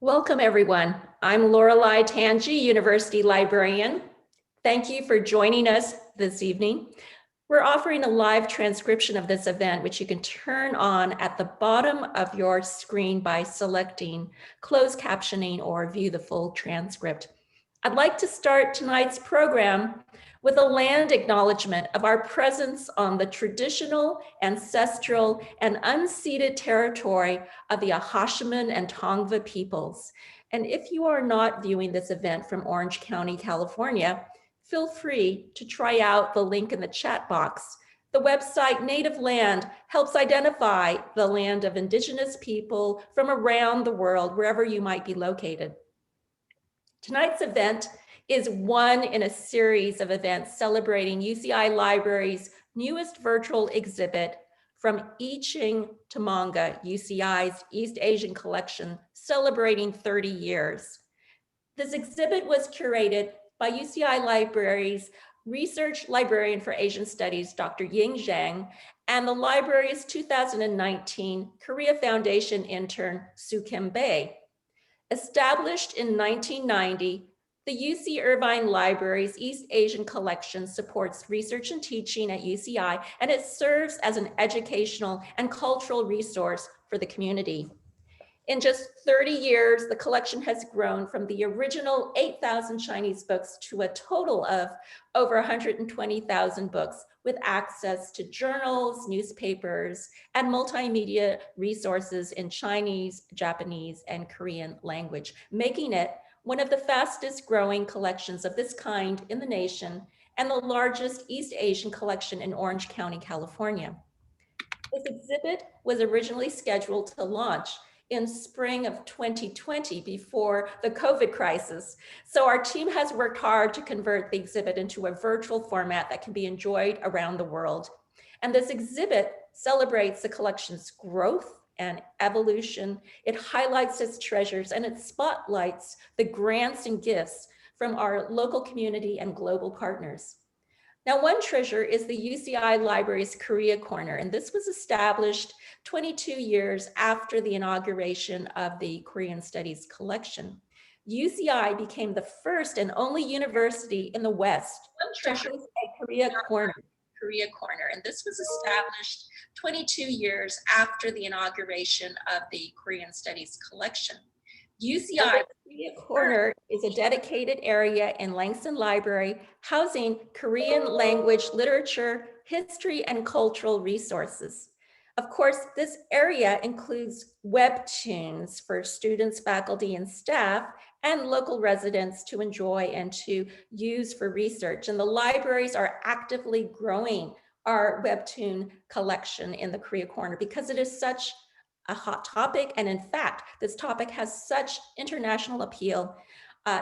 Welcome, everyone. I'm Lorelei Tangi, University Librarian. Thank you for joining us this evening. We're offering a live transcription of this event, which you can turn on at the bottom of your screen by selecting closed captioning or view the full transcript. I'd like to start tonight's program with a land acknowledgement of our presence on the traditional, ancestral, and unceded territory of the Ahashiman and Tongva peoples. And if you are not viewing this event from Orange County, California, feel free to try out the link in the chat box. The website Native Land helps identify the land of Indigenous people from around the world, wherever you might be located. Tonight's event is one in a series of events celebrating UCI Library's newest virtual exhibit, From I Ching to Manga, UCI's East Asian collection, celebrating 30 years. This exhibit was curated by UCI Library's Research Librarian for Asian Studies, Dr. Ying Zhang, and the library's 2019 Korea Foundation intern, Soo Kim Bae. Established in 1990, the UC Irvine Library's East Asian Collection supports research and teaching at UCI, and it serves as an educational and cultural resource for the community. In just 30 years, the collection has grown from the original 8,000 Chinese books to a total of over 120,000 books, with access to journals, newspapers, and multimedia resources in Chinese, Japanese, and Korean language, making it one of the fastest growing collections of this kind in the nation and the largest East Asian collection in Orange County, California. This exhibit was originally scheduled to launch in spring of 2020 before the COVID crisis. So our team has worked hard to convert the exhibit into a virtual format that can be enjoyed around the world. And this exhibit celebrates the collection's growth and evolution. It highlights its treasures and it spotlights the grants and gifts from our local community and global partners. Now, one treasure is the UCI Library's Korea Corner, and this was established 22 years after the inauguration of the Korean Studies collection. UCI became the first and only university in the West to host a Korea Corner, and this was established 22 years after the inauguration of the Korean Studies collection. UCI Korea Corner is a dedicated area in Langston Library housing Korean language, literature, history, and cultural resources. Of course, this area includes Webtoons for students, faculty, and staff, and local residents to enjoy and to use for research. And the libraries are actively growing our Webtoon collection in the Korea Corner because it is such a hot topic. And in fact, this topic has such international appeal.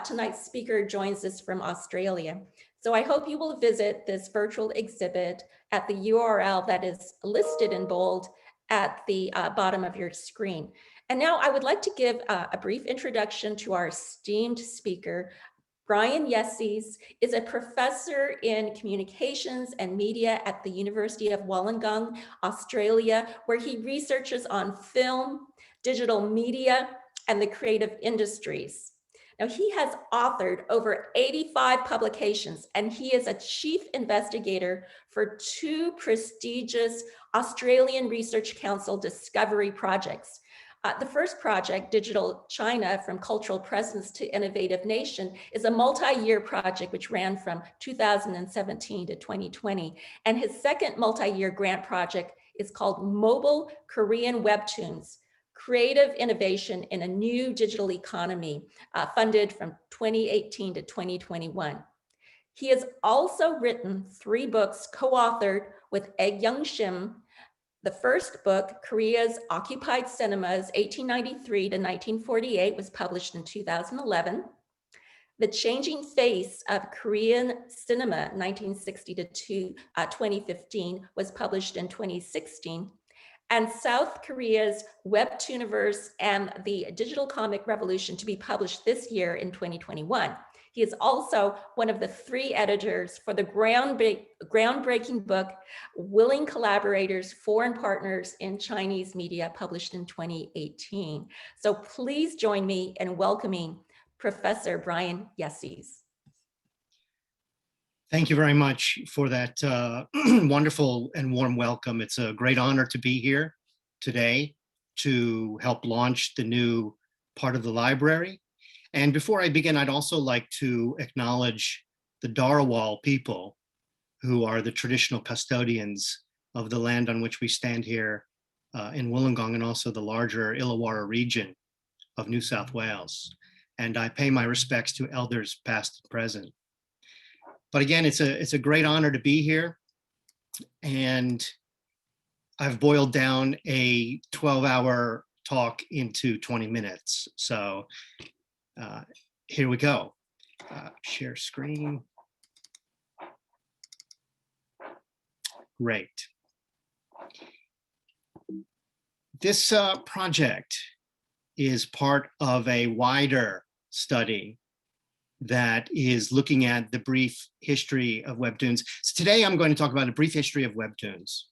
Tonight's speaker joins us from Australia. So I hope you will visit this virtual exhibit at the URL that is listed in bold at the bottom of your screen. And now I would like to give a brief introduction to our esteemed speaker. Brian Yesses is a professor in communications and media at the University of Wollongong, Australia, where he researches on film, digital media, and the creative industries. Now, he has authored over 85 publications, and he is a chief investigator for 2 prestigious Australian Research Council discovery projects. The first project, Digital China, From Cultural Presence to Innovative Nation, is a multi-year project which ran from 2017 to 2020. And his second multi-year grant project is called Mobile Korean Webtoons, Creative Innovation in a New Digital Economy, funded from 2018 to 2021. He has also written 3 books co-authored with Young Shim. The first book, Korea's Occupied Cinemas, 1893 to 1948, was published in 2011. The Changing Face of Korean Cinema, 1960 to 2015, was published in 2016. And South Korea's Webtooniverse and the Digital Comic Revolution, to be published this year in 2021. He is also one of the 3 editors for the groundbreaking book, Willing Collaborators, Foreign Partners in Chinese Media, published in 2018. So please join me in welcoming Professor Brian Yesses. Thank you very much for that wonderful and warm welcome. It's a great honor to be here today to help launch the new part of the library. And before I begin, I'd also like to acknowledge the Darawal people, who are the traditional custodians of the land on which we stand here in Wollongong, and also the larger Illawarra region of New South Wales. And I pay my respects to elders past and present. But again, it's a great honor to be here. And I've boiled down a 12-hour talk into 20 minutes. So here we go. Share screen. Great. This project is part of a wider study that is looking at the brief history of Webtoons. So today I'm going to talk about a brief history of Webtoons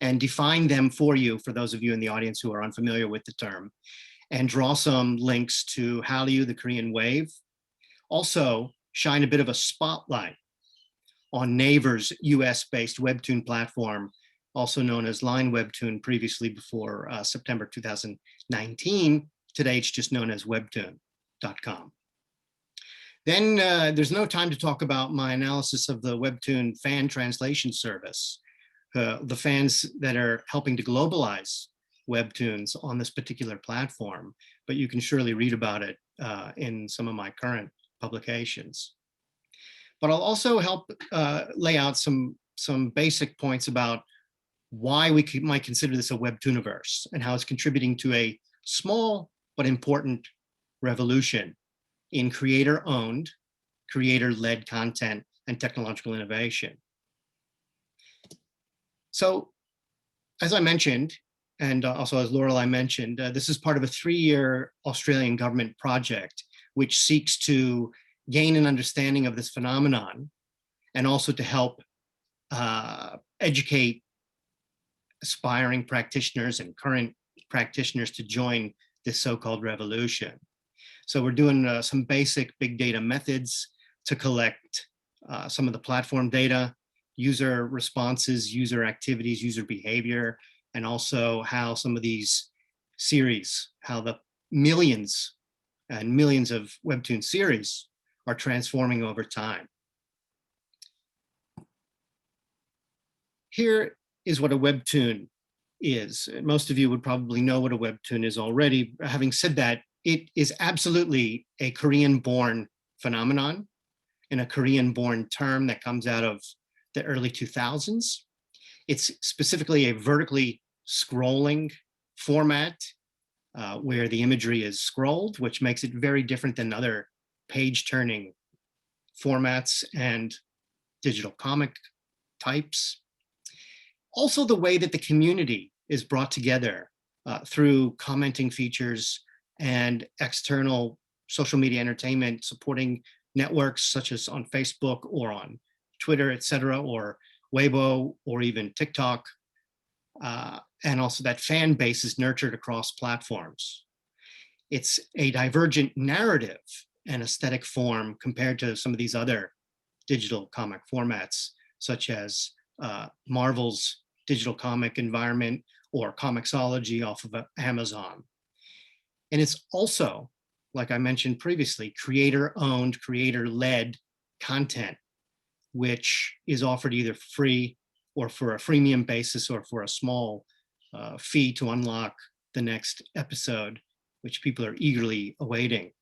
and define them for you, for those of you in the audience who are unfamiliar with the term, and draw some links to Hallyu, the Korean wave. Also shine a bit of a spotlight on Naver's US-based Webtoon platform, also known as Line Webtoon, previously before September 2019. Today it's just known as webtoon.com. Then there's no time to talk about my analysis of the Webtoon fan translation service, the fans that are helping to globalize Webtoons on this particular platform, but you can surely read about it in some of my current publications. But I'll also help lay out some basic points about why we might consider this a Webtooniverse and how it's contributing to a small but important revolution in creator-owned, creator-led content and technological innovation. So, as I mentioned, and also as Lorelei mentioned, this is part of a 3-year Australian government project which seeks to gain an understanding of this phenomenon and also to help educate aspiring practitioners and current practitioners to join this so-called revolution. So we're doing some basic big data methods to collect some of the platform data, user responses, user activities, user behavior, and also how some of these series, how the millions and millions of Webtoon series are transforming over time. Here is what a Webtoon is. Most of you would probably know what a Webtoon is already. Having said that, it is absolutely a Korean-born phenomenon and a Korean-born term that comes out of the early 2000s. It's specifically a vertically scrolling format where the imagery is scrolled, which makes it very different than other page-turning formats and digital comic types. Also, the way that the community is brought together through commenting features and external social media entertainment supporting networks such as on Facebook or on Twitter, etc., or Weibo, or even TikTok. And also that fan base is nurtured across platforms. It's a divergent narrative and aesthetic form compared to some of these other digital comic formats, such as Marvel's digital comic environment or Comixology off of Amazon. And it's also, like I mentioned previously, creator-owned, creator-led content, which is offered either free or for a freemium basis or for a small fee to unlock the next episode, which people are eagerly awaiting.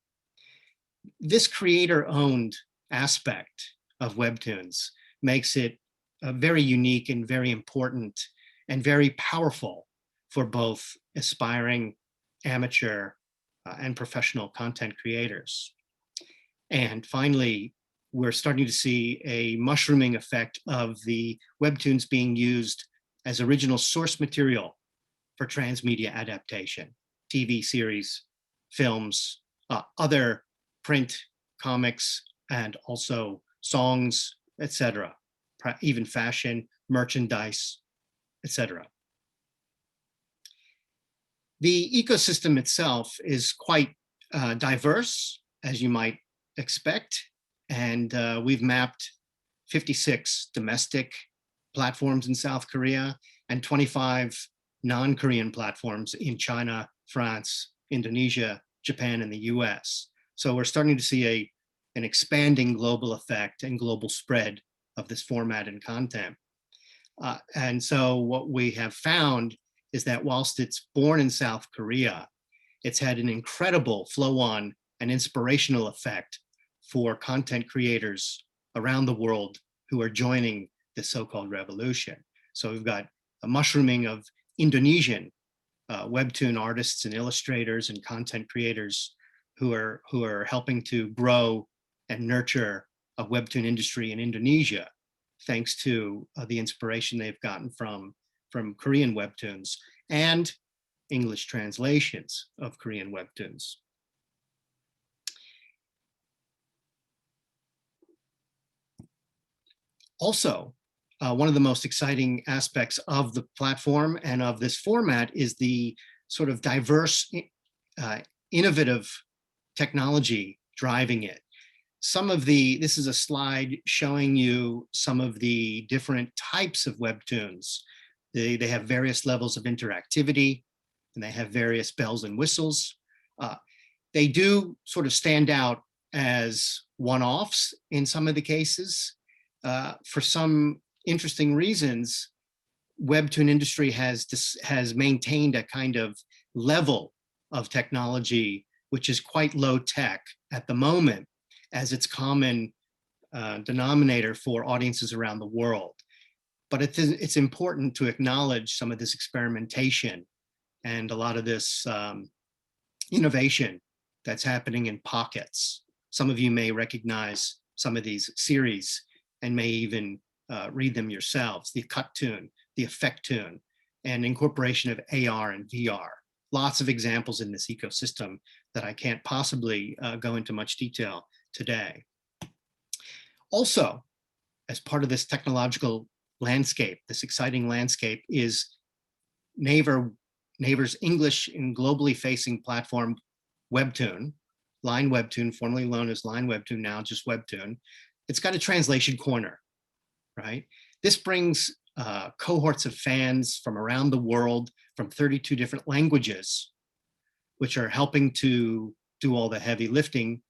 This creator-owned aspect of Webtoons makes it very unique and very important and very powerful for both aspiring amateur and professional content creators. And finally, we're starting to see a mushrooming effect of the Webtoons being used as original source material for transmedia adaptation, TV series, films, other print comics, and also songs, etc., even fashion, merchandise, etc. The ecosystem itself is quite diverse, as you might expect, and we've mapped 56 domestic platforms in South Korea and 25 non-Korean platforms in China, France, Indonesia, Japan, and the US. So we're starting to see an expanding global effect and global spread of this format and content. And so what we have found is that whilst it's born in South Korea, it's had an incredible flow-on and inspirational effect for content creators around the world who are joining this so-called revolution. So we've got a mushrooming of Indonesian webtoon artists and illustrators and content creators who are helping to grow and nurture a webtoon industry in Indonesia, thanks to the inspiration they've gotten from Korean webtoons and English translations of Korean webtoons. Also, one of the most exciting aspects of the platform and of this format is the sort of diverse, innovative technology driving it. This is a slide showing you some of the different types of webtoons. They have various levels of interactivity, and they have various bells and whistles. They do sort of stand out as one-offs in some of the cases. For some interesting reasons, webtoon industry has maintained a kind of level of technology which is quite low tech at the moment as its common denominator for audiences around the world. But it's important to acknowledge some of this experimentation and a lot of this innovation that's happening in pockets. Some of you may recognize some of these series and may even read them yourselves: the cut tune, the effect tune, and incorporation of AR and VR. Lots of examples in this ecosystem that I can't possibly go into much detail today. Also, as part of this technological landscape, this exciting landscape, is Naver's English and globally facing platform, Webtoon, Line Webtoon, formerly known as Line Webtoon, now just Webtoon. It's got a translation corner, right? This brings cohorts of fans from around the world, from 32 different languages, which are helping to do all the heavy lifting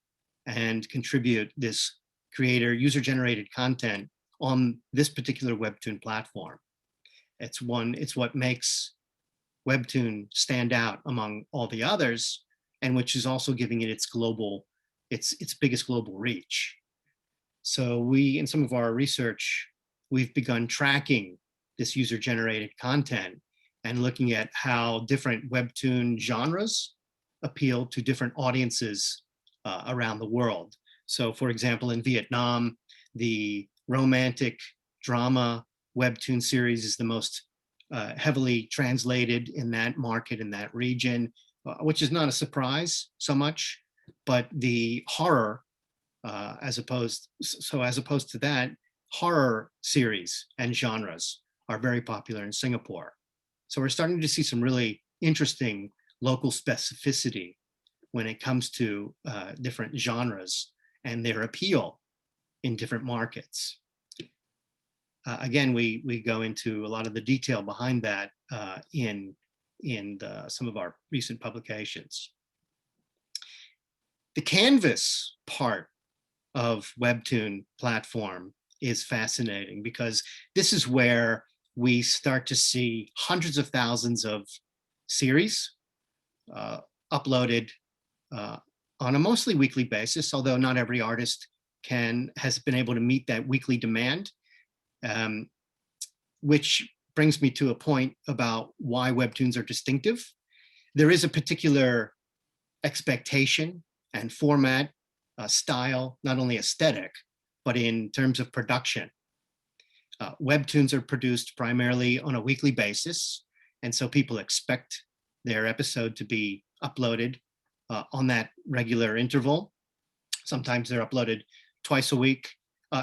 and contribute this creator user-generated content on this particular Webtoon platform. It's what makes Webtoon stand out among all the others, and which is also giving it its biggest global reach. So in some of our research, we've begun tracking this user-generated content and looking at how different Webtoon genres appeal to different audiences around the world. So for example, in Vietnam, the romantic drama Webtoon series is the most heavily translated in that market, in that region, which is not a surprise so much, but the horror, as opposed to that, horror series and genres are very popular in Singapore. So we're starting to see some really interesting local specificity when it comes to different genres and their appeal in different markets. Again, we go into a lot of the detail behind that in some of our recent publications. The Canvas part of Webtoon platform is fascinating because this is where we start to see hundreds of thousands of series uploaded on a mostly weekly basis, although not every artist has been able to meet that weekly demand, which brings me to a point about why Webtoons are distinctive. There is a particular expectation and format, style, not only aesthetic, but in terms of production. Webtoons are produced primarily on a weekly basis, and so people expect their episode to be uploaded on that regular interval. Sometimes they're uploaded twice a week.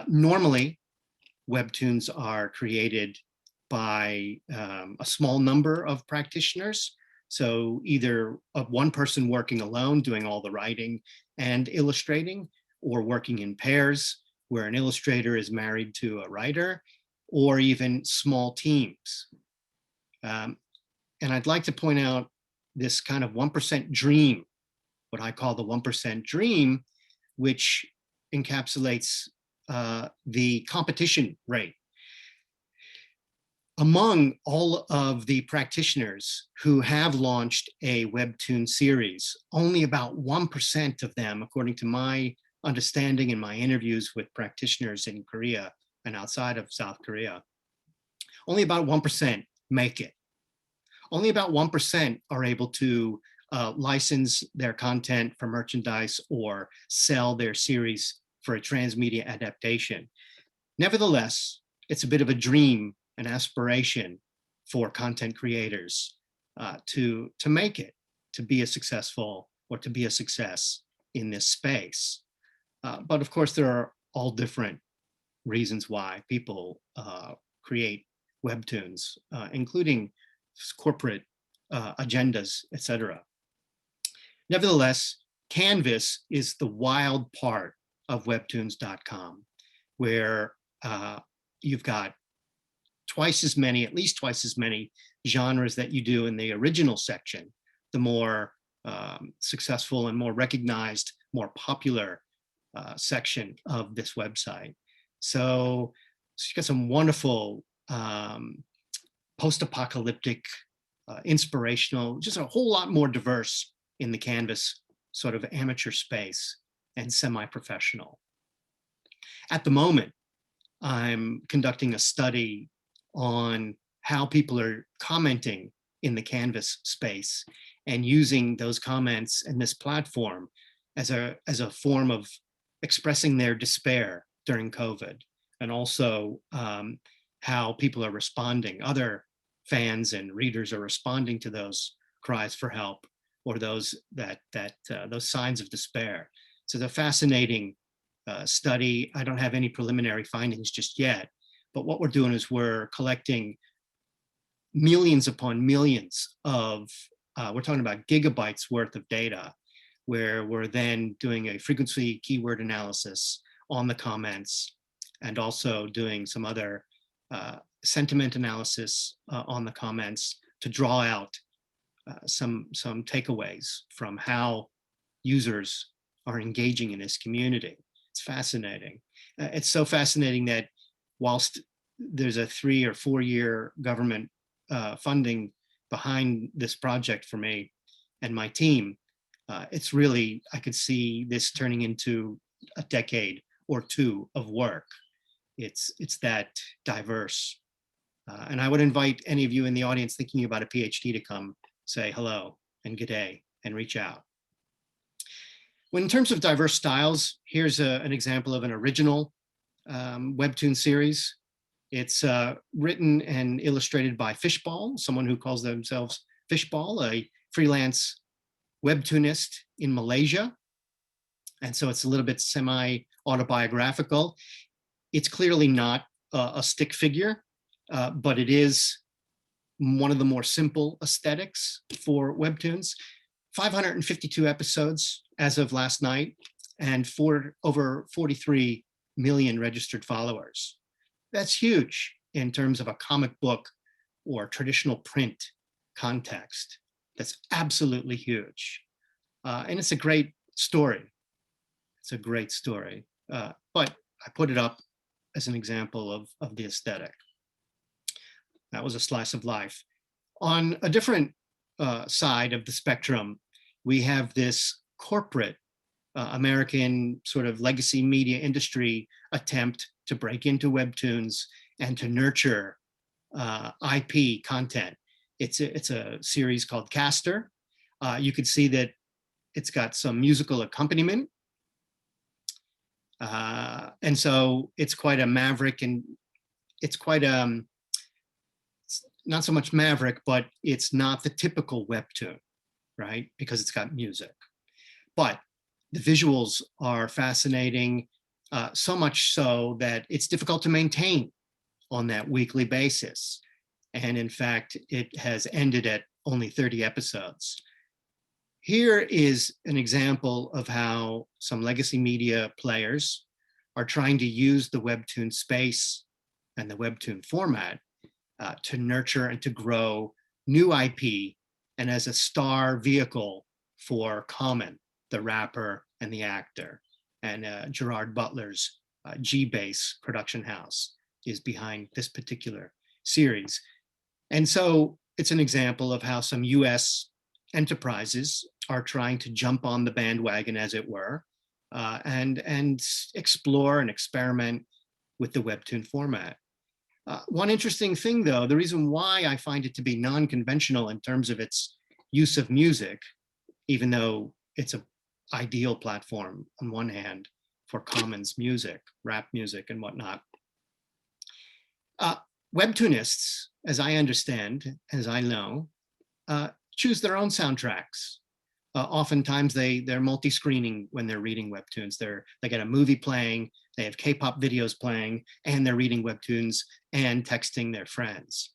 Normally, Webtoons are created by a small number of practitioners. So either one person working alone, doing all the writing and illustrating, or working in pairs, where an illustrator is married to a writer, or even small teams. And I'd like to point out this kind of 1% dream, what I call the 1% dream, which encapsulates the competition rate. Among all of the practitioners who have launched a Webtoon series, only about 1% of them, according to my understanding in my interviews with practitioners in Korea and outside of South Korea, only about 1% make it. Only about 1% are able to license their content for merchandise or sell their series for a transmedia adaptation. Nevertheless, it's a bit of a dream, an aspiration for content creators to make it, to be a successful or to be a success in this space. But of course, there are all different reasons why people create Webtoons, including corporate agendas, etc. Nevertheless, Canvas is the wild part of Webtoons.com, where you've got twice as many, at least twice as many genres that you do in the original section, the more successful and more recognized, more popular section of this website. So you got some wonderful post-apocalyptic, inspirational, just a whole lot more diverse in the Canvas sort of amateur space and semi-professional. At the moment, I'm conducting a study on how people are commenting in the Canvas space and using those comments and this platform as a form of expressing their despair during COVID, and also how people are responding. Other fans and readers are responding to those cries for help or those those signs of despair. So it's a fascinating study. I don't have any preliminary findings just yet, but what we're doing is we're collecting millions upon millions of, we're talking about gigabytes worth of data, where we're then doing a frequency keyword analysis on the comments and also doing some other sentiment analysis on the comments to draw out some takeaways from how users are engaging in this community. It's fascinating. It's so fascinating that whilst there's a 3 or 4 year government funding behind this project for me and my team, it's really, I could see this turning into a decade or two of work. It's that diverse. And I would invite any of you in the audience thinking about a PhD to come say hello and good day and reach out. When in terms of diverse styles, here's an example of an original Webtoon series. It's written and illustrated by Fishball, someone who calls themselves Fishball, a freelance Webtoonist in Malaysia. And so it's a little bit semi-autobiographical. It's clearly not a stick figure, but it is one of the more simple aesthetics for Webtoons. 552 episodes as of last night, and over 43 million registered followers. That's huge in terms of a comic book or traditional print context. That's absolutely huge. And it's a great story. It's a great story. But I put it up as an example of the aesthetic. That was a slice of life. On a different side of the spectrum, we have this corporate American sort of legacy media industry attempt to break into Webtoons and to nurture IP content. It's a series called Caster. You could see that it's got some musical accompaniment. And so it's quite a maverick, and it's quite not so much maverick, but it's not the typical Webtoon, right? Because it's got music. But the visuals are fascinating. so much so that it's difficult to maintain on that weekly basis. And in fact, it has ended at only 30 episodes. Here is an example of how some legacy media players are trying to use the Webtoon space and the Webtoon format to nurture and to grow new IP, and as a star vehicle for Common, the rapper and the actor. And Gerard Butler's G-Base production house is behind this particular series. And so it's an example of how some US enterprises are trying to jump on the bandwagon, as it were, and explore and experiment with the Webtoon format. One interesting thing, though, the reason why I find it to be non-conventional in terms of its use of music, even though it's an ideal platform on one hand for Commons music, rap music and whatnot. Webtoonists, as I understand, as I know, choose their own soundtracks. Oftentimes they're multi-screening when they're reading Webtoons. They got a movie playing, they have K-pop videos playing, and they're reading Webtoons and texting their friends.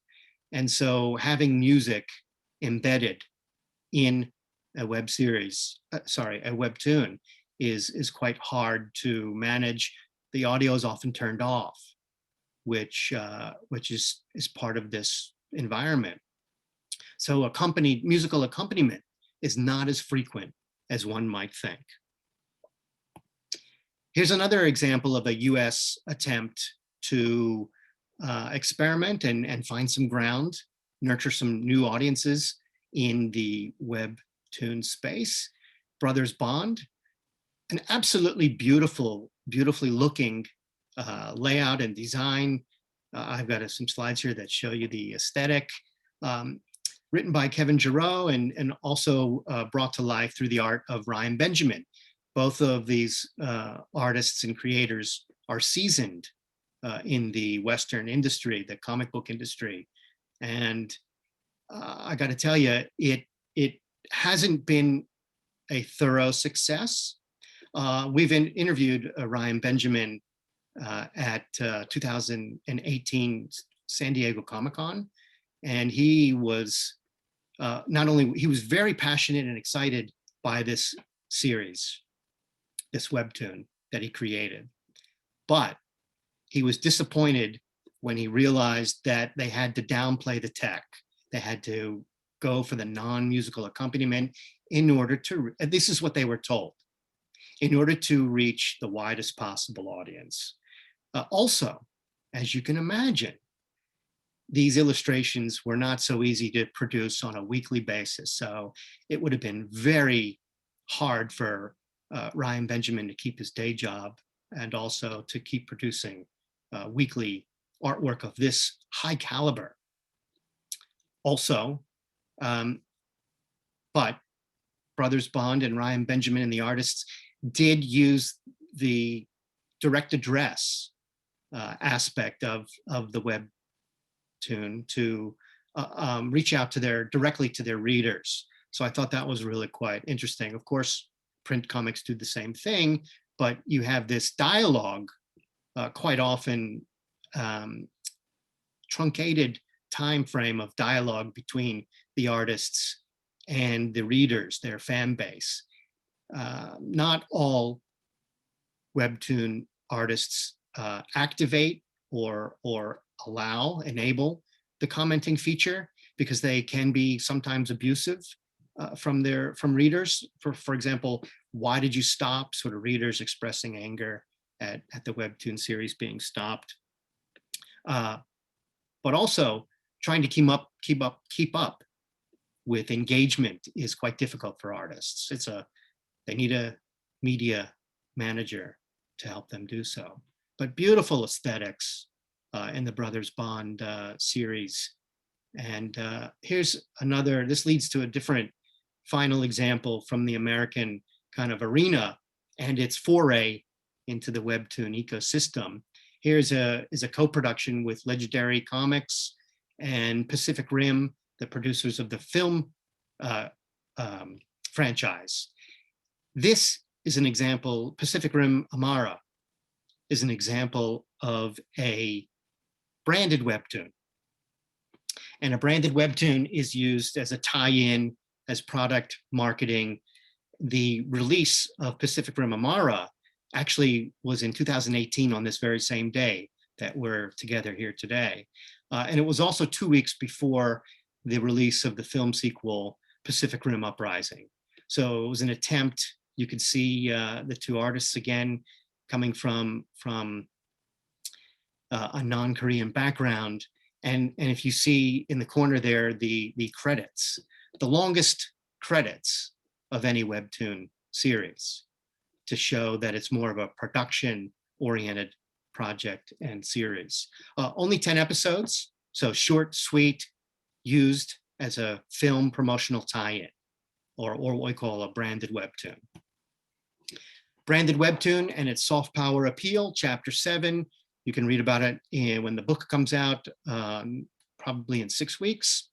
And so having music embedded in a web series, a Webtoon, is quite hard to manage. The audio is often turned off, which is part of this environment. So musical accompaniment is not as frequent as one might think. Here's another example of a US attempt to experiment and find some ground, nurture some new audiences in the Webtoon space. Brothers Bond, an absolutely beautifully looking layout and design. I've got some slides here that show you the aesthetic. Written by Kevin Giroux and also brought to life through the art of Ryan Benjamin. Both of these artists and creators are seasoned in the Western industry, the comic book industry. And I got to tell you, it hasn't been a thorough success. We've interviewed Ryan Benjamin at 2018 San Diego Comic-Con, and he was he was very passionate and excited by this series, this Webtoon that he created, but he was disappointed when he realized that they had to downplay the tech. They had to go for the non-musical accompaniment in order to, this is what they were told, in order to reach the widest possible audience. Also, as you can imagine, these illustrations were not so easy to produce on a weekly basis. So it would have been very hard for Ryan Benjamin to keep his day job and also to keep producing weekly artwork of this high caliber. Also, but Brothers Bond and Ryan Benjamin and the artists did use the direct address aspect of the Webtoon to reach out to directly to their readers. So I thought that was really quite interesting. Of course, print comics do the same thing, but you have this dialogue, quite often truncated time frame of dialogue between the artists and the readers, their fan base. Not all Webtoon artists activate or enable the commenting feature because they can be sometimes abusive from readers. For example, why did you stop? Sort of readers expressing anger at the Webtoon series being stopped. But also trying to keep up with engagement is quite difficult for artists. They need a media manager to help them do so. But beautiful aesthetics in the Brothers Bond series. And here's another, this leads to a different final example from the American kind of arena and its foray into the Webtoon ecosystem. Here's a co-production with Legendary Comics and Pacific Rim, the producers of the film franchise. This is an example, Pacific Rim Amara is an example of a branded Webtoon. And a branded Webtoon is used as a tie-in, as product marketing. The release of Pacific Rim Amara actually was in 2018 on this very same day that we're together here today. And it was also 2 weeks before the release of the film sequel, Pacific Rim Uprising. So it was an attempt. You could see the two artists again coming from a non-Korean background. And if you see in the corner there, the credits, the longest credits of any Webtoon series, to show that it's more of a production-oriented project and series. Only 10 episodes, so short, sweet, used as a film promotional tie-in, or what we call a branded Webtoon. Branded Webtoon and its soft power appeal, Chapter 7. You can read about it when the book comes out, probably in 6 weeks.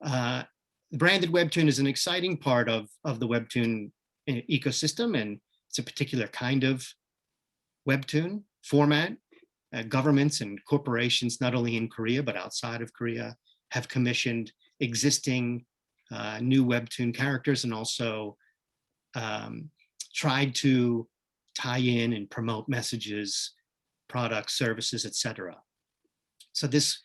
Branded Webtoon is an exciting part of the Webtoon ecosystem, and it's a particular kind of Webtoon format. Governments and corporations, not only in Korea, but outside of Korea, have commissioned existing new Webtoon characters, and also tried to tie in and promote messages, products, services, etc. So this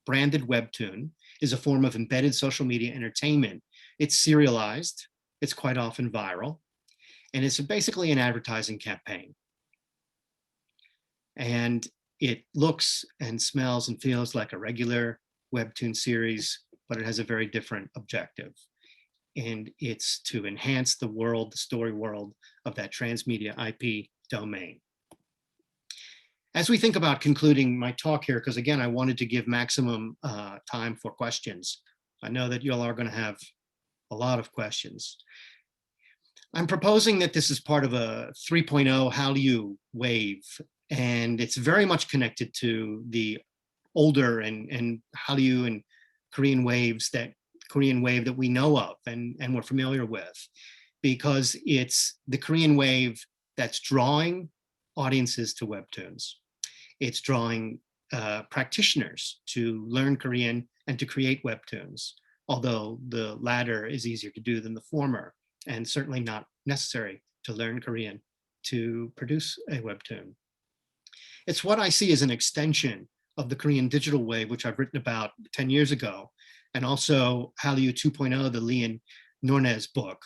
branded Webtoon is a form of embedded social media entertainment. It's serialized, it's quite often viral, and it's basically an advertising campaign. And it looks and smells and feels like a regular Webtoon series, but it has a very different objective. And it's to enhance the world, the story world of that transmedia IP domain. As we think about concluding my talk here, because again, I wanted to give maximum time for questions. I know that you all are going to have a lot of questions. I'm proposing that this is part of a 3.0 Hallyu wave, and it's very much connected to the older and Hallyu and Korean waves, that Korean wave that we know of and we're familiar with, because it's the Korean wave that's drawing audiences to Webtoons. It's drawing practitioners to learn Korean and to create Webtoons, although the latter is easier to do than the former, and certainly not necessary to learn Korean to produce a Webtoon. It's what I see as an extension of the Korean digital wave, which I've written about 10 years ago, and also Hallyu 2.0, the Lee and Nornes book.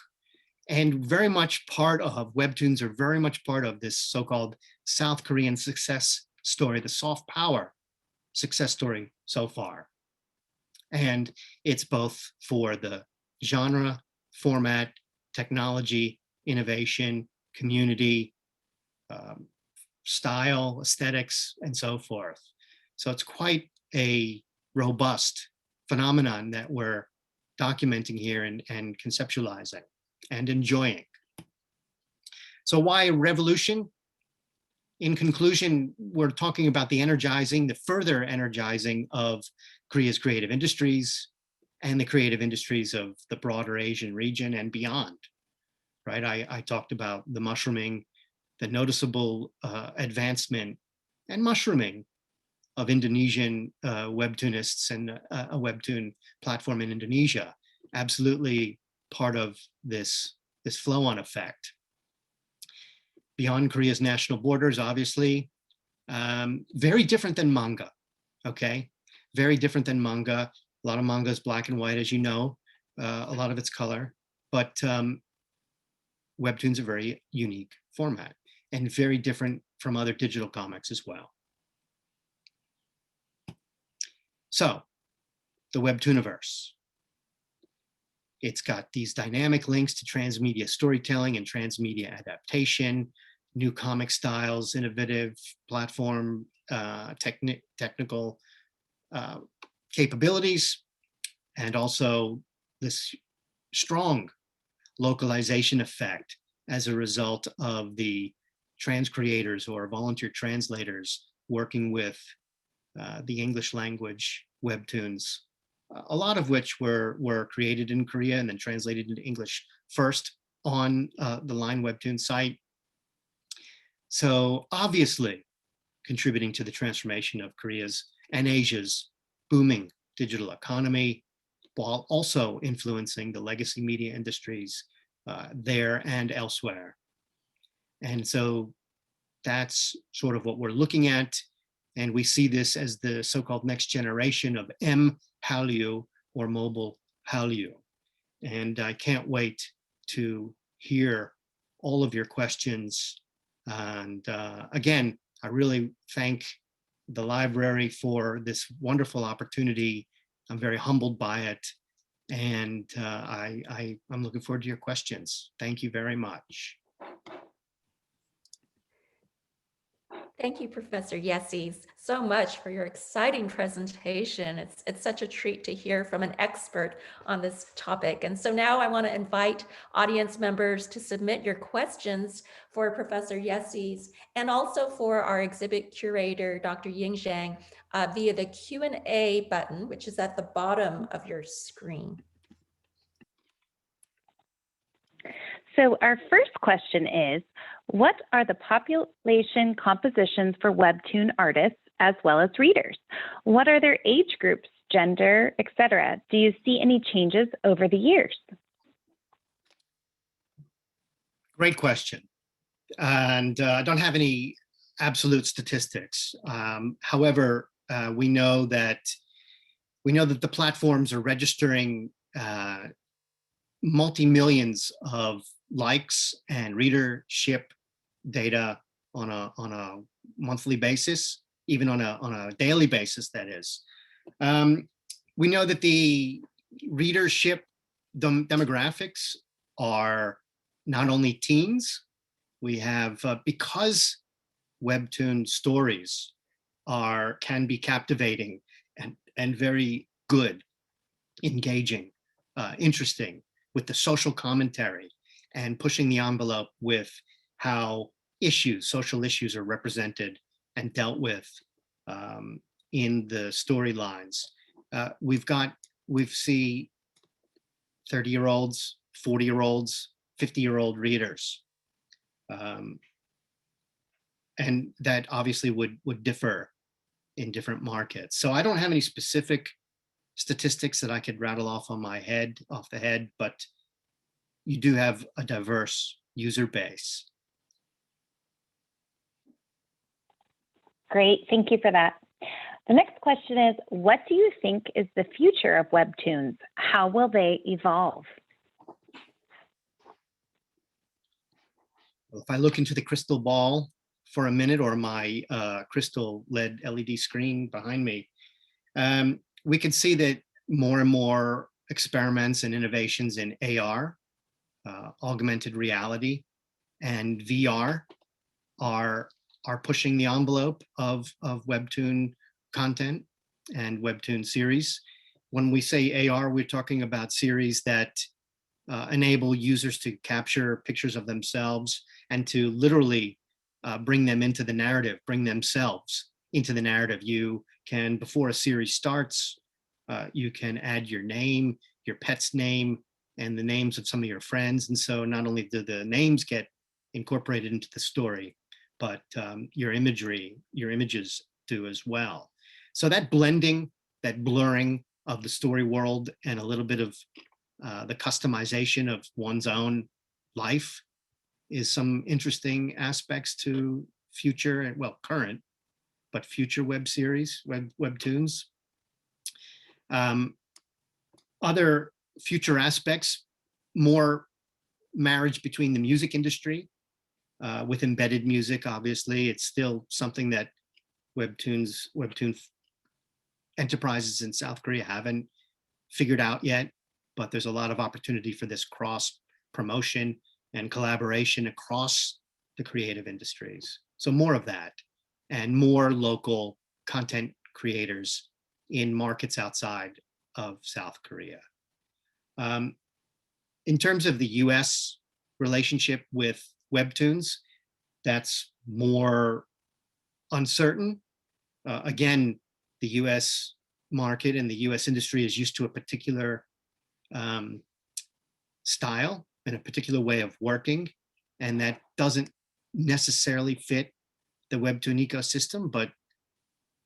And very much part of, Webtoons are very much part of this so-called South Korean success story, the soft power success story so far. And it's both for the genre, format, technology, innovation, community, style, aesthetics, and so forth. So it's quite a robust phenomenon that we're documenting here and conceptualizing and enjoying. So why revolution? In conclusion, we're talking about the energizing, the further energizing of Korea's creative industries and the creative industries of the broader Asian region and beyond, right? I talked about the mushrooming, the noticeable advancement and mushrooming of Indonesian Webtoonists and a Webtoon platform in Indonesia, absolutely part of this flow-on effect. Beyond Korea's national borders, obviously, very different than manga, okay? Very different than manga. A lot of manga is black and white, as you know, a lot of it's color, but Webtoons are a very unique format and very different from other digital comics as well. So, the Webtooniverse. It's got these dynamic links to transmedia storytelling and transmedia adaptation, new comic styles, innovative platform, technical capabilities, and also this strong localization effect as a result of the trans creators or volunteer translators working with the English language Webtoons, a lot of which were created in Korea and then translated into English first on the Line Webtoon site. So obviously, contributing to the transformation of Korea's and Asia's booming digital economy, while also influencing the legacy media industries there and elsewhere. And so that's sort of what we're looking at. And we see this as the so-called next generation of M-Hallyu, or mobile Hallyu. And I can't wait to hear all of your questions. And again, I really thank the library for this wonderful opportunity. I'm very humbled by it. And I'm looking forward to your questions. Thank you very much. Thank you, Professor Yesses, so much for your exciting presentation. It's such a treat to hear from an expert on this topic. And so now I want to invite audience members to submit your questions for Professor Yesses and also for our exhibit curator, Dr. Ying Zhang, via the Q&A button, which is at the bottom of your screen. So our first question is, what are the population compositions for Webtoon artists as well as readers? What are their age groups, gender, etc.? Do you see any changes over the years? Great question. And I don't have any absolute statistics. However, we know that the platforms are registering multi-millions of likes and readership data on a monthly basis, even on a daily basis, that is. We know that the readership demographics are not only teens. We have, because Webtoon stories can be captivating and very good, engaging, interesting, with the social commentary and pushing the envelope with how social issues are represented and dealt with in the storylines. We've seen 30-year-olds, 40-year-olds, 50-year-old readers. And that obviously would differ in different markets. So I don't have any specific statistics that I could rattle off the head, but you do have a diverse user base. Great, thank you for that. The next question is, what do you think is the future of Webtoons? How will they evolve? If I look into the crystal ball for a minute, or my crystal LED screen behind me, we can see that more and more experiments and innovations in AR, augmented reality, and VR are pushing the envelope of Webtoon content and Webtoon series. When we say AR, we're talking about series that enable users to capture pictures of themselves and to literally bring them into the narrative, bring themselves into the narrative. You can, before a series starts, you can add your name, your pet's name, and the names of some of your friends. And so not only do the names get incorporated into the story, but your images do as well. So that blending, that blurring of the story world and a little bit of the customization of one's own life is some interesting aspects to future, well, current, but future web series, Webtoons. Other future aspects, more marriage between the music industry with embedded music. Obviously, it's still something that Webtoon enterprises in South Korea haven't figured out yet, but there's a lot of opportunity for this cross promotion and collaboration across the creative industries. So more of that, and more local content creators in markets outside of South Korea. In terms of the US relationship with Webtoons, that's more uncertain. Again, the US market and the US industry is used to a particular style and a particular way of working, and that doesn't necessarily fit the Webtoon ecosystem, but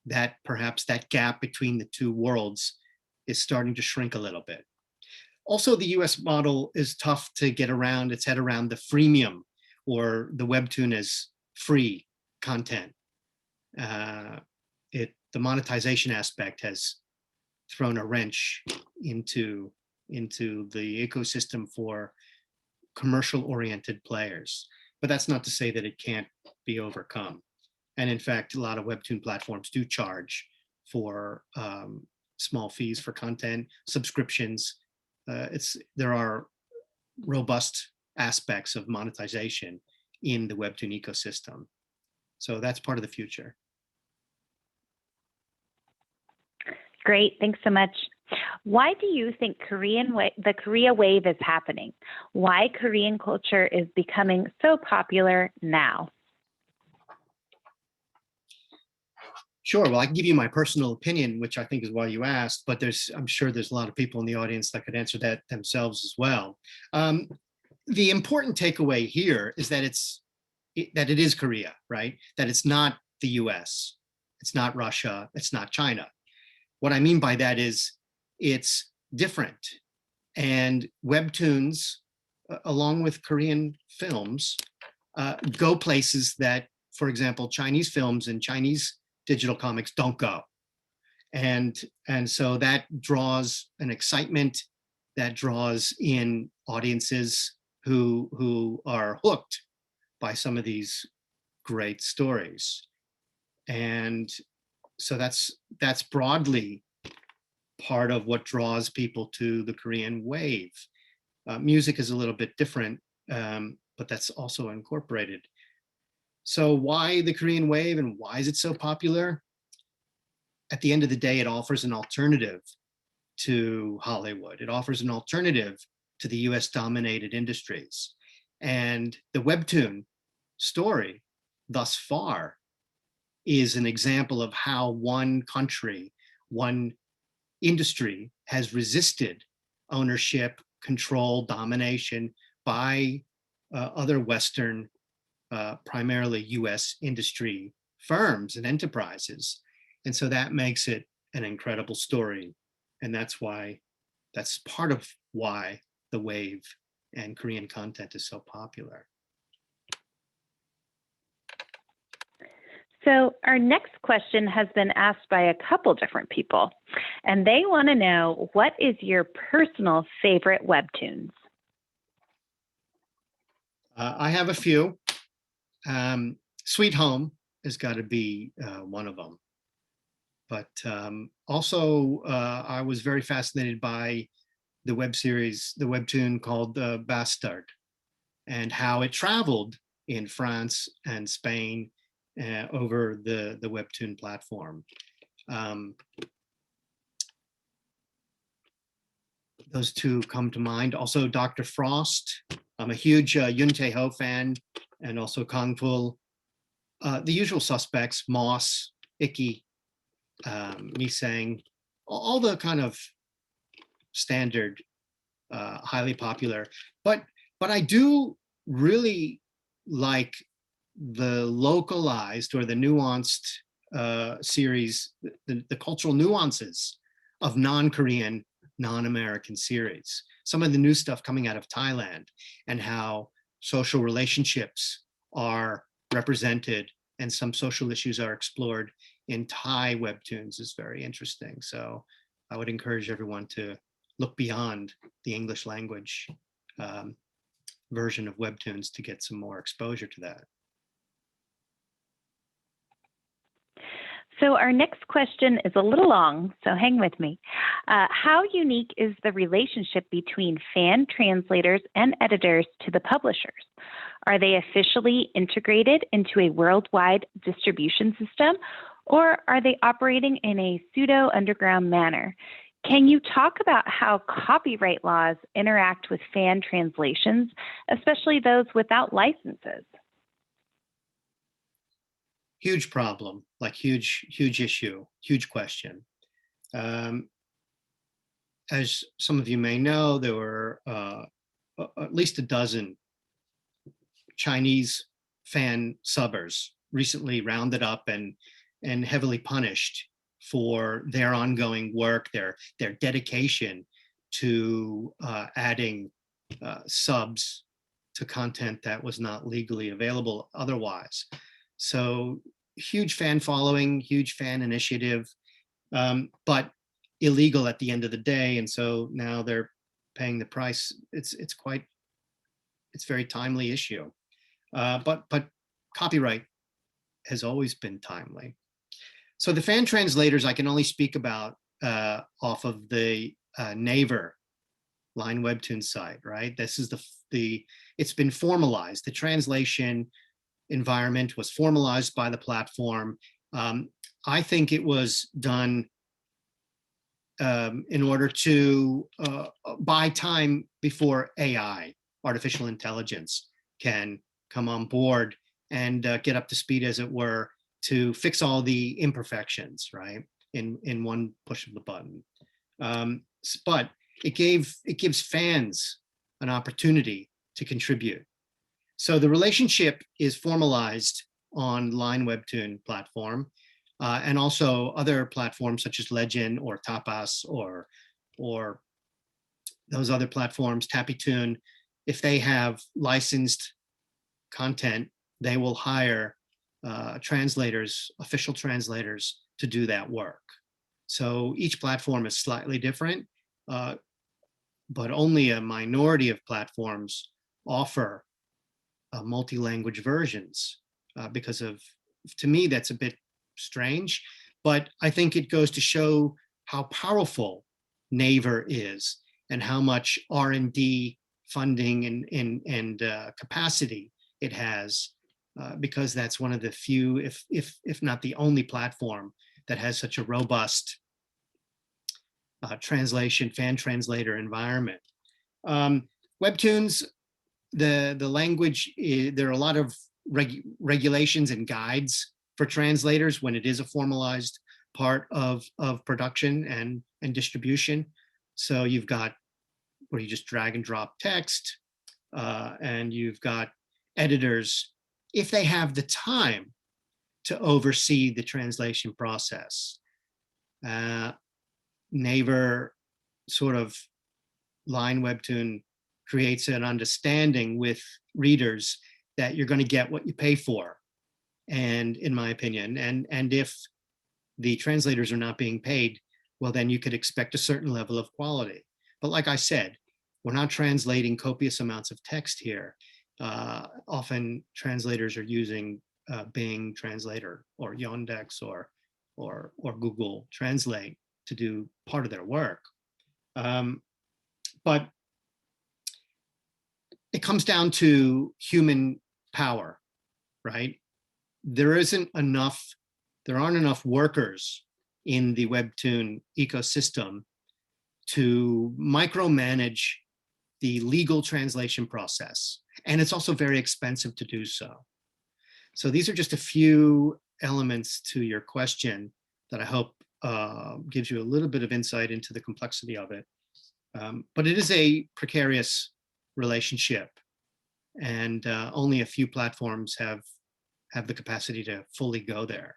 that perhaps that gap between the two worlds is starting to shrink a little bit. Also, the US model is tough to get around its head around the freemium or the Webtoon as free content. The monetization aspect has thrown a wrench into the ecosystem for commercial oriented players. But that's not to say that it can't be overcome. And in fact, a lot of Webtoon platforms do charge for small fees for content, subscriptions. There are robust aspects of monetization in the Webtoon ecosystem. So that's part of the future. Great, thanks so much. Why do you think the Korea wave is happening? Why Korean culture is becoming so popular now? Sure. Well, I can give you my personal opinion, which I think is why you asked, but I'm sure there's a lot of people in the audience that could answer that themselves as well. The important takeaway here is that it is Korea, right? That it's not the US, it's not Russia, it's not China. What I mean by that is it's different. And Webtoons, along with Korean films, go places that, for example, Chinese films and Chinese digital comics don't go. And so that draws an excitement, that draws in audiences who are hooked by some of these great stories. And so that's broadly part of what draws people to the Korean wave. Music is a little bit different, but that's also incorporated. So why the Korean wave and why is it so popular? At the end of the day, it offers an alternative to Hollywood. It offers an alternative to the US dominated industries. And the Webtoon story thus far is an example of how one country, one industry has resisted ownership, control, domination by other Western, primarily US industry firms and enterprises. And so that makes it an incredible story. And that's part of why the wave and Korean content is so popular. So our next question has been asked by a couple different people, and they want to know, what is your personal favorite Webtoons? I have a few. Sweet Home has got to be one of them. But also, I was very fascinated by the web series, the Webtoon called Bastard, and how it traveled in France and Spain over the Webtoon platform. Those two come to mind. Also, Dr. Frost. I'm a huge Yoon Tae-ho fan, and also Kang Pul. The usual suspects, Moss, Icky, Misang, all the kind of standard, highly popular. But I do really like the localized or the nuanced series, the cultural nuances of non-Korean, non-American series. Some of the new stuff coming out of Thailand and how social relationships are represented and some social issues are explored in Thai Webtoons is very interesting. So I would encourage everyone to look beyond the English language version of Webtoons to get some more exposure to that. So our next question is a little long, so hang with me. How unique is the relationship between fan translators and editors to the publishers? Are they officially integrated into a worldwide distribution system, or are they operating in a pseudo-underground manner? Can you talk about how copyright laws interact with fan translations, especially those without licenses? Huge problem, like huge issue, huge question. As some of you may know, there were at least a dozen Chinese fan subbers recently rounded up and heavily punished for their ongoing work, their dedication to adding subs to content that was not legally available otherwise. So huge fan following, huge fan initiative, but illegal at the end of the day. And so now they're paying the price. It's very timely issue. But copyright has always been timely. So the fan translators I can only speak about off of the Naver Line Webtoon site, right? This is it's been formalized. The translation environment was formalized by the platform. I think it was done in order to buy time before AI, artificial intelligence, can come on board and get up to speed, as it were, to fix all the imperfections, right, in one push of the button. But it gives fans an opportunity to contribute. So the relationship is formalized on Line Webtoon platform, and also other platforms such as Legend or Tapas or those other platforms, Tappytoon. If they have licensed content, they will hire translators, official translators, to do that work. So each platform is slightly different, but only a minority of platforms offer multi-language versions because of, to me, that's a bit strange, but I think it goes to show how powerful Naver is and how much R&D funding and capacity it has, because that's one of the few, if not the only platform that has such a robust translation, fan translator environment. Webtoons, the language, there are a lot of regulations and guides for translators when it is a formalized part of production and distribution. So you've got where you just drag and drop text, and you've got editors, if they have the time to oversee the translation process. Naver sort of Line Webtoon creates an understanding with readers that you're going to get what you pay for. And in my opinion, and if the translators are not being paid, well, then you could expect a certain level of quality. But like I said, we're not translating copious amounts of text here. Often translators are using Bing Translator or Yandex or Google Translate to do part of their work. But it comes down to human power, right? There aren't enough workers in the Webtoon ecosystem to micromanage the legal translation process. And it's also very expensive to do so. So these are just a few elements to your question that I hope gives you a little bit of insight into the complexity of it. But it is a precarious relationship, and only a few platforms have the capacity to fully go there.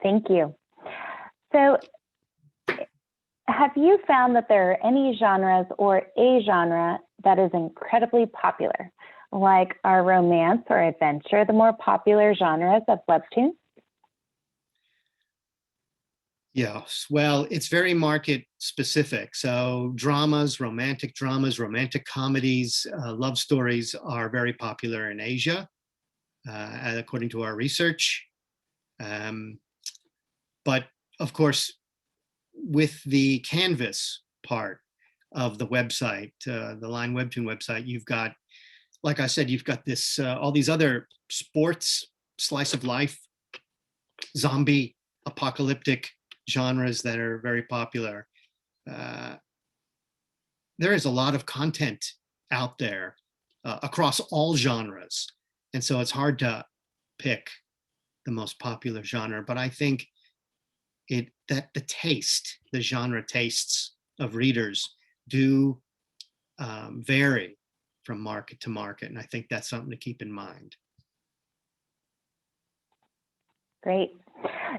Thank you. So have you found that there are any genres or a genre that is incredibly popular? Like, are romance or adventure the more popular genres of Webtoon? Yes, well, it's very market specific. So dramas, romantic comedies, love stories are very popular in Asia, according to our research. But of course, with the Canvas part of the website, the Line Webtoon website, you've got, like I said, you've got this all these other sports, slice of life, zombie, apocalyptic genres that are very popular. There is a lot of content out there across all genres, and so it's hard to pick the most popular genre. But I think that the genre tastes of readers do vary from market to market. And I think that's something to keep in mind. Great.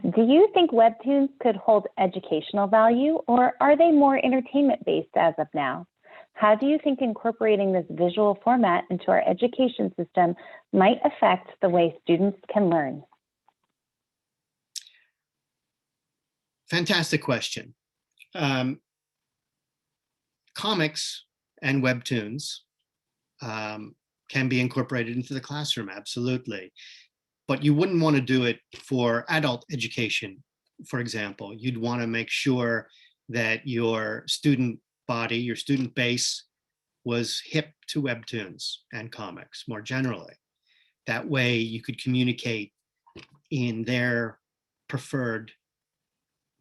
Do you think Webtoons could hold educational value, or are they more entertainment-based as of now? How do you think incorporating this visual format into our education system might affect the way students can learn? Fantastic question. Comics and Webtoons can be incorporated into the classroom, absolutely. But you wouldn't want to do it for adult education, for example. You'd want to make sure that your student body, your student base, was hip to Webtoons and comics more generally. That way you could communicate in their preferred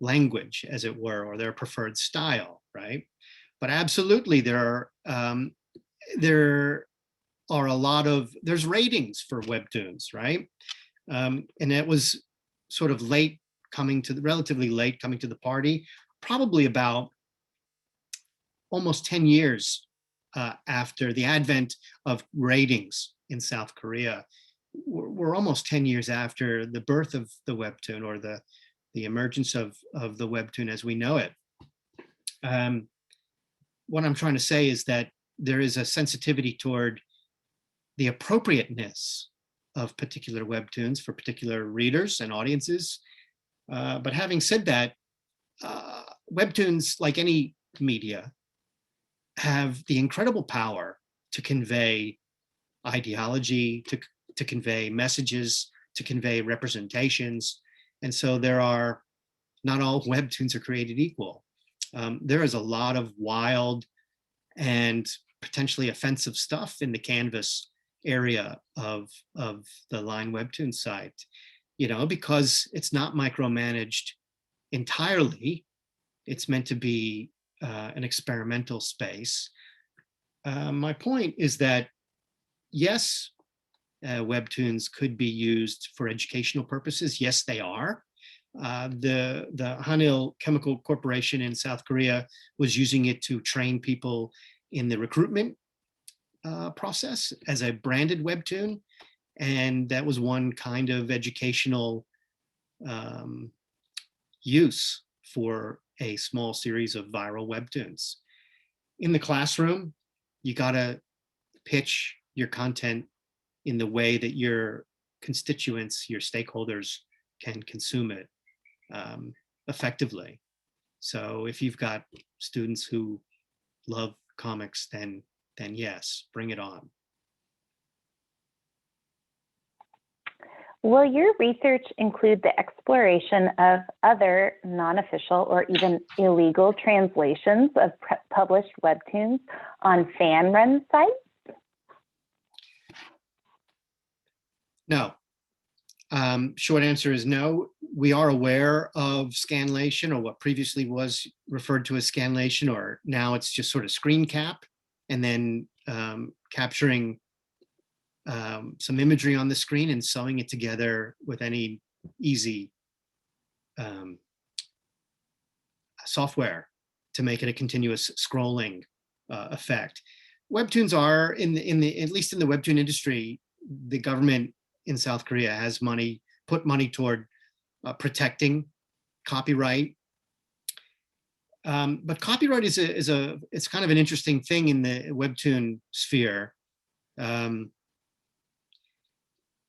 language, as it were, or their preferred style, right? But absolutely, there are a lot of, there's ratings for Webtoons, right? And it was sort of relatively late coming to the party, probably about almost 10 years after the advent of ratings in South Korea. We're almost 10 years after the birth of the Webtoon, or the emergence of the Webtoon as we know it. What I'm trying to say is that there is a sensitivity toward the appropriateness of particular Webtoons for particular readers and audiences. But having said that, Webtoons, like any media, have the incredible power to convey ideology, to convey messages, to convey representations. And so not all Webtoons are created equal. There is a lot of wild and potentially offensive stuff in the canvas area of the Line Webtoon site, because it's not micromanaged entirely. It's meant to be an experimental space. My point is that, yes, Webtoons could be used for educational purposes. Yes, they are. The Hanil Chemical Corporation in South Korea was using it to train people in the recruitment process as a branded Webtoon. And that was one kind of educational use for a small series of viral Webtoons. In the classroom, you gotta pitch your content in the way that your constituents, your stakeholders, can consume it effectively. So if you've got students who love comics, then yes, bring it on. Will your research include the exploration of other non-official or even illegal translations of published Webtoons on fan-run sites? No. Short answer is no. We are aware of scanlation, or what previously was referred to as scanlation, or now it's just sort of screen cap, and then capturing some imagery on the screen and sewing it together with any easy software to make it a continuous scrolling effect. Webtoons are at least in the Webtoon industry, the government in South Korea has put money toward protecting copyright. But copyright it's kind of an interesting thing in the Webtoon sphere.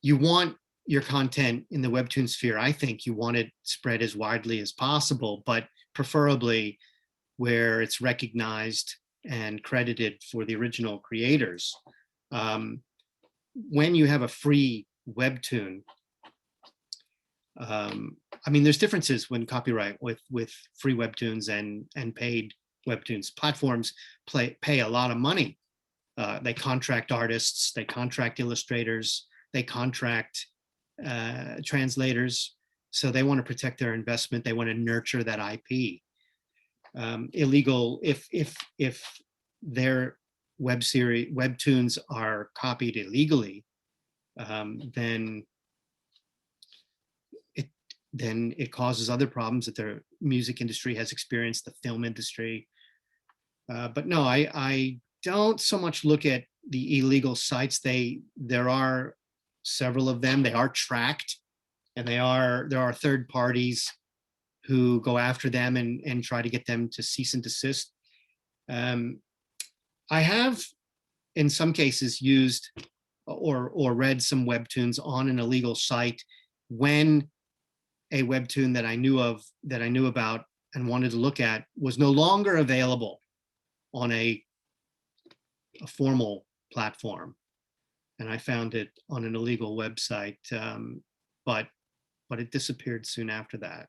You want your content in the Webtoon sphere, I think you want it spread as widely as possible, but preferably where it's recognized and credited for the original creators. When you have a free Webtoon, I mean, there's differences when copyright with free Webtoons and paid Webtoons. Platforms pay a lot of money. They contract artists, they contract illustrators, they contract translators. So they want to protect their investment. They want to nurture that IP. Illegal, if their Webtoons are copied illegally, then it causes other problems that the music industry has experienced, the film industry. But no, I don't so much look at the illegal sites, there are several of them. They are tracked, and there are third parties who go after them and try to get them to cease and desist. I have, in some cases, used or read some webtoons on an illegal site when a webtoon that I knew about and wanted to look at was no longer available on a formal platform, and I found it on an illegal website, but it disappeared soon after that.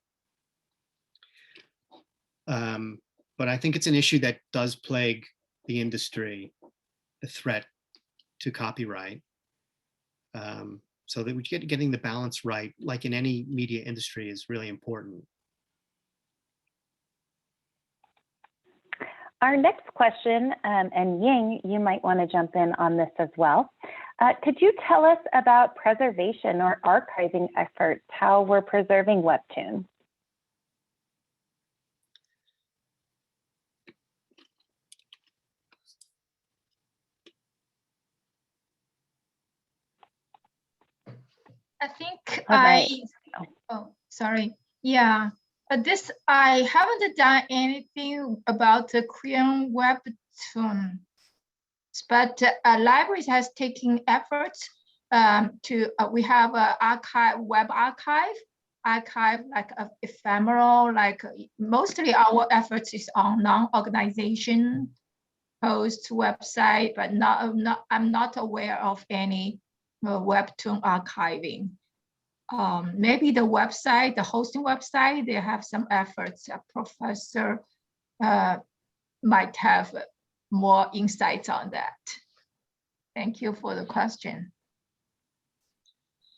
But I think it's an issue that does plague the industry, the threat to copyright. So that getting the balance right, like in any media industry, is really important. Our next question, and Ying, you might want to jump in on this as well. Could you tell us about preservation or archiving efforts, how we're preserving webtoons? I think All right. oh, sorry. Yeah, this, I haven't done anything about the Korean webtoon, but libraries has taken efforts to, we have a web archive like ephemeral, like mostly our efforts is on non-organization host website, but I'm not aware of any webtoon archiving. Maybe the website, the hosting website, they have some efforts. A professor might have more insights on that. Thank you for the question.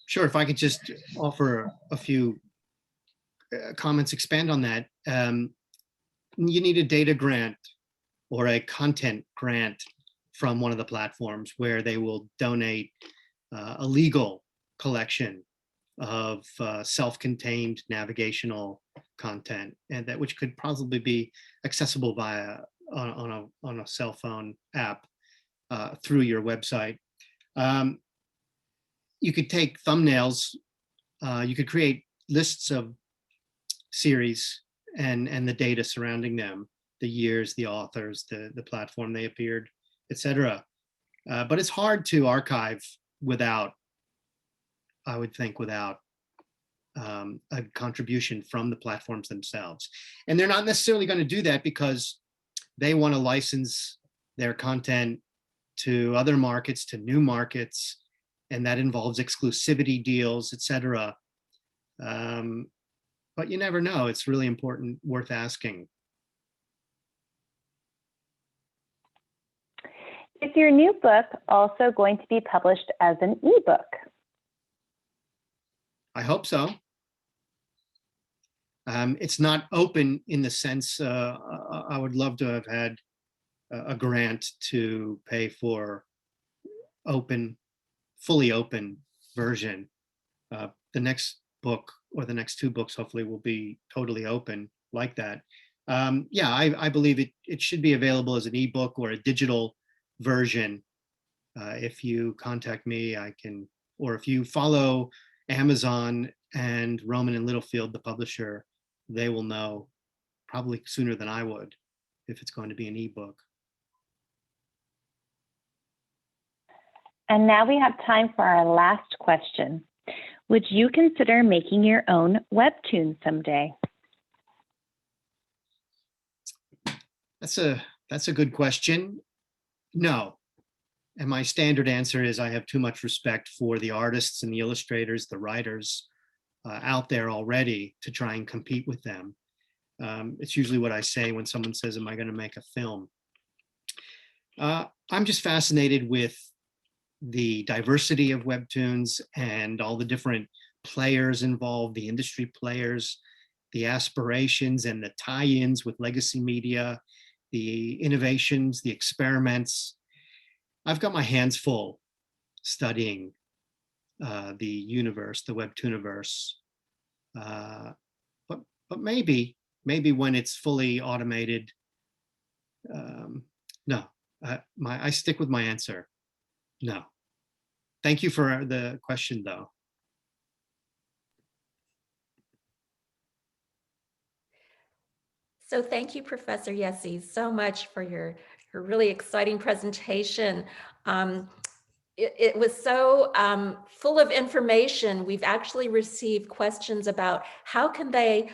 Sure, if I could just offer a few comments, expand on that. You need a data grant or a content grant from one of the platforms where they will donate a legal collection of self-contained navigational content, and that which could possibly be accessible via on a cell phone app through your website. You could take thumbnails, you could create lists of series and the data surrounding them, the years, the authors, the platform they appeared, etc. But it's hard to archive without, I would think, without a contribution from the platforms themselves. And they're not necessarily going to do that because they want to license their content to other markets, to new markets, and that involves exclusivity deals, etc. But you never know. It's really important, worth asking. Is your new book also going to be published as an ebook? I hope so. It's not open in the sense, I would love to have had a grant to pay for open, fully open version. The next book, or the next two books, hopefully will be totally open like that. Yeah, I believe it should be available as an ebook or a digital version. If you contact me, I can, or if you follow Amazon and Rowman and Littlefield, the publisher, they will know probably sooner than I would if it's going to be an ebook. And now we have time for our last question. Would you consider making your own webtoon someday? That's a good question. No. And my standard answer is I have too much respect for the artists and the illustrators, the writers out there already to try and compete with them. It's usually what I say when someone says, am I going to make a film? I'm just fascinated with the diversity of webtoons and all the different players involved, the industry players, the aspirations and the tie-ins with legacy media, the innovations, the experiments. I've got my hands full studying the universe, the Webtooniverse. But maybe when it's fully automated, no, I stick with my answer. No. Thank you for the question, though. So thank you, Professor Yessi, so much for your really exciting presentation. It was so full of information. We've actually received questions about how can they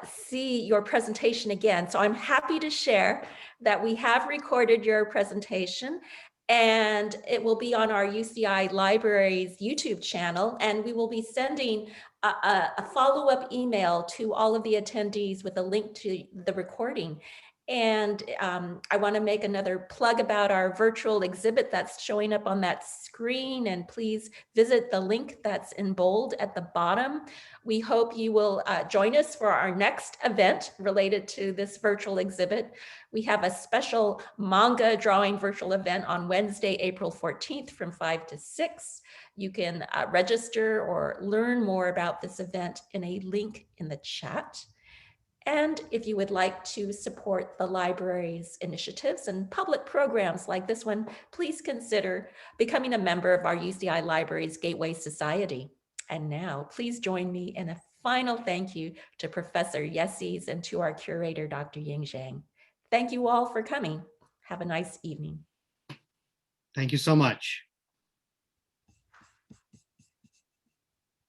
see your presentation again. So I'm happy to share that we have recorded your presentation, and it will be on our UCI Libraries YouTube channel, and we will be sending a follow-up email to all of the attendees with a link to the recording. And I want to make another plug about our virtual exhibit that's showing up on that screen. And please visit the link that's in bold at the bottom. We hope you will join us for our next event related to this virtual exhibit. We have a special manga drawing virtual event on Wednesday, April 14th from 5 to 6. You can register or learn more about this event in a link in the chat. And if you would like to support the library's initiatives and public programs like this one, please consider becoming a member of our UCI Libraries Gateway Society. And now, please join me in a final thank you to Professor Yessis and to our curator, Dr. Ying Zhang. Thank you all for coming. Have a nice evening. Thank you so much.